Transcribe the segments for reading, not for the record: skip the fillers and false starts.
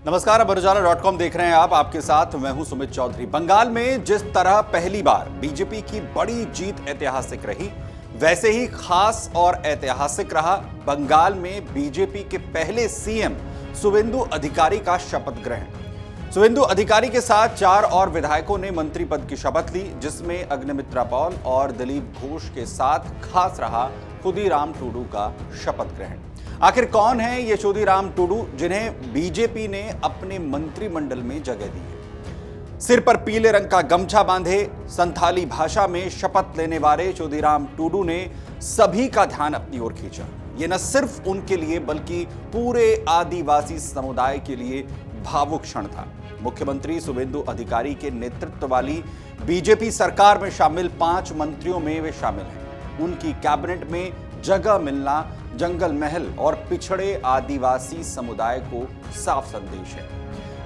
नमस्कार, अब उजाला.com देख रहे हैं आप। आपके साथ मैं हूं सुमित चौधरी। बंगाल में जिस तरह पहली बार बीजेपी की बड़ी जीत ऐतिहासिक रही, वैसे ही खास और ऐतिहासिक रहा बंगाल में बीजेपी के पहले सीएम शुवेंदु अधिकारी का शपथ ग्रहण। शुवेंदु अधिकारी के साथ 4 और विधायकों ने मंत्री पद की शपथ ली, जिसमें अग्निमित्रा पॉल और दिलीप घोष के साथ खास रहा खुदीराम टूडू का शपथ ग्रहण। आखिर कौन है ये खुदीराम टूडू, जिन्हें बीजेपी ने अपने मंत्रिमंडल में जगह दी है? सिर पर पीले रंग का गमछा बांधे संथाली भाषा में शपथ लेने वाले खुदीराम टूडू ने सभी का ध्यान अपनी ओर खींचा। ये न सिर्फ उनके लिए बल्कि पूरे आदिवासी समुदाय के लिए भावुक क्षण था। मुख्यमंत्री शुवेंदु अधिकारी के नेतृत्व वाली बीजेपी सरकार में शामिल 5 मंत्रियों में वे शामिल हैं। उनकी कैबिनेट में जगह मिलना जंगल महल और पिछड़े आदिवासी समुदाय को साफ संदेश है।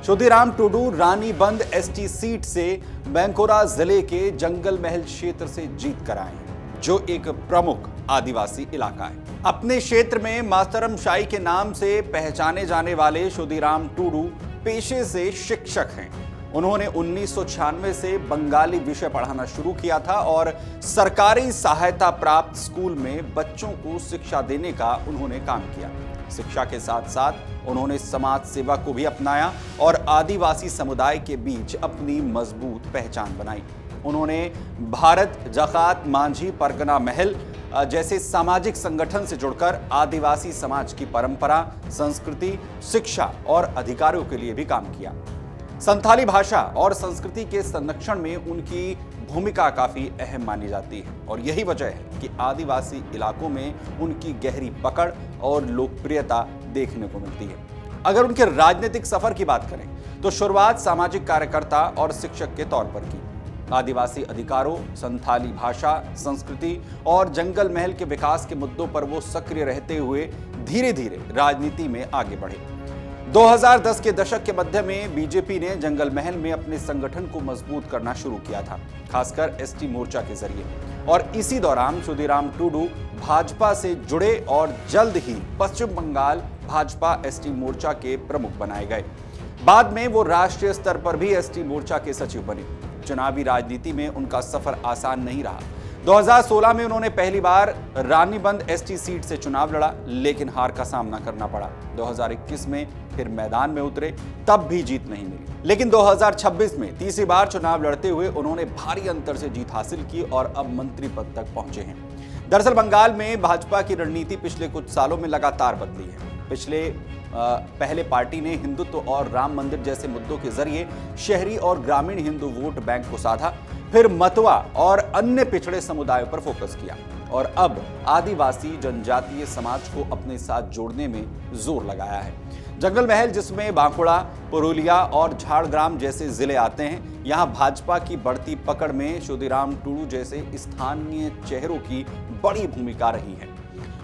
खुदीराम टूडू रानीबंद एसटी सीट से बैंकोरा जिले के जंगल महल क्षेत्र से जीत कर आए हैं, जो एक प्रमुख आदिवासी इलाका है। अपने क्षेत्र में मास्तरम शाही के नाम से पहचाने जाने वाले खुदीराम टूडू पेशे से शिक्षक हैं। उन्होंने 1996 से बंगाली विषय पढ़ाना शुरू किया था और सरकारी सहायता प्राप्त स्कूल में बच्चों को शिक्षा देने का उन्होंने काम किया। शिक्षा के साथ साथ उन्होंने समाज सेवा को भी अपनाया और आदिवासी समुदाय के बीच अपनी मजबूत पहचान बनाई। उन्होंने भारत जकात मांझी परगना महल जैसे सामाजिक संगठन से जुड़कर आदिवासी समाज की परंपरा, संस्कृति, शिक्षा और अधिकारों के लिए भी काम किया। संथाली भाषा और संस्कृति के संरक्षण में उनकी भूमिका काफी अहम मानी जाती है और यही वजह है कि आदिवासी इलाकों में उनकी गहरी पकड़ और लोकप्रियता देखने को मिलती है। अगर उनके राजनीतिक सफर की बात करें तो शुरुआत सामाजिक कार्यकर्ता और शिक्षक के तौर पर की। आदिवासी अधिकारों, संथाली भाषा, संस्कृति और जंगल महल के विकास के मुद्दों पर वो सक्रिय रहते हुए धीरे धीरे राजनीति में आगे बढ़े। 2010 के दशक के मध्य में बीजेपी ने जंगल महल में अपने संगठन को मजबूत करना शुरू किया था, खासकर एसटी मोर्चा के जरिए। और इसी दौरान खुदीराम टूडू भाजपा से जुड़े और जल्द ही पश्चिम बंगाल भाजपा एसटी मोर्चा के प्रमुख बनाए गए। बाद में वो राष्ट्रीय स्तर पर भी एसटी मोर्चा के सचिव बने। चुनावी राजनीति में उनका सफर आसान नहीं रहा। 2016 में उन्होंने पहली बार रानीबंद एसटी सीट से चुनाव लड़ा, लेकिन हार का सामना करना पड़ा। 2021 में फिर मैदान में उतरे, तब भी जीत नहीं मिली। लेकिन 2026 में तीसरी बार चुनाव लड़ते हुए उन्होंने भारी अंतर से जीत हासिल की और अब मंत्री पद तक पहुंचे हैं। दरअसल बंगाल में भाजपा की रणनीति पिछले कुछ सालों में लगातार बदली है। पहले पार्टी ने हिंदुत्व और राम मंदिर जैसे मुद्दों के जरिए शहरी और ग्रामीण हिंदू वोट बैंक को साधा, फिर मतवा और अन्य पिछड़े समुदायों पर फोकस किया और अब आदिवासी जनजातीय समाज को अपने साथ जोड़ने में जोर लगाया है। जंगल महल, जिसमें बांकुड़ा, पुरुलिया और झारग्राम जैसे जिले आते हैं, यहां भाजपा की बढ़ती पकड़ में खुदीराम टूडू जैसे स्थानीय चेहरों की बड़ी भूमिका रही है।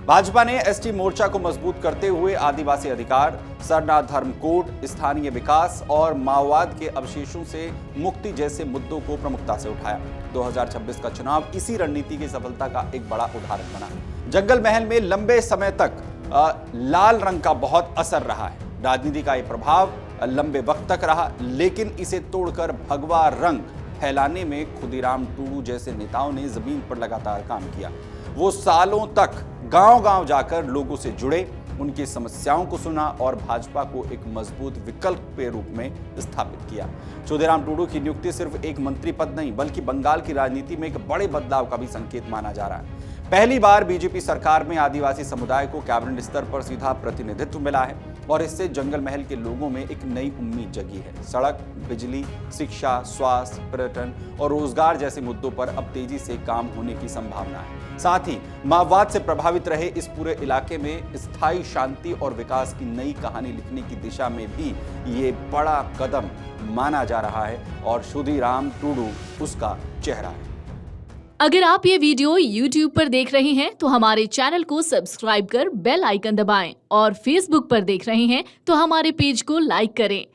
भाजपा ने एसटी मोर्चा को मजबूत करते हुए आदिवासी अधिकार, सरना धर्म कोड, स्थानीय विकास और माओवाद के अवशेषों से मुक्ति जैसे मुद्दों को प्रमुखता से उठाया। 2026 का चुनाव इसी रणनीति की सफलता का एक बड़ा उदाहरण बना। जंगल महल में लंबे समय तक लाल रंग का बहुत असर रहा है। राजनीति का ये प्रभाव लंबे वक्त तक रहा, लेकिन इसे तोड़कर भगवा रंग फैलाने में खुदीराम टूडू जैसे नेताओं ने जमीन पर लगातार काम किया। वो सालों तक गांव-गांव जाकर लोगों से जुड़े, उनकी समस्याओं को सुना और भाजपा को एक मजबूत विकल्प के रूप में स्थापित किया। खुदीराम टूडू की नियुक्ति सिर्फ एक मंत्री पद नहीं, बल्कि बंगाल की राजनीति में एक बड़े बदलाव का भी संकेत माना जा रहा है। पहली बार बीजेपी सरकार में आदिवासी समुदाय को कैबिनेट स्तर पर सीधा प्रतिनिधित्व मिला है और इससे जंगल महल के लोगों में एक नई उम्मीद जगी है। सड़क, बिजली, शिक्षा, स्वास्थ्य, पर्यटन और रोजगार जैसे मुद्दों पर अब तेजी से काम होने की संभावना है। साथ ही माओवाद से प्रभावित रहे इस पूरे इलाके में स्थायी शांति और विकास की नई कहानी लिखने की दिशा में भी ये बड़ा कदम माना जा रहा है और खुदीराम टूडू उसका चेहरा है। अगर आप ये वीडियो YouTube पर देख रहे हैं तो हमारे चैनल को सब्सक्राइब कर बेल आइकन दबाएं और Facebook पर देख रहे हैं तो हमारे पेज को लाइक करें।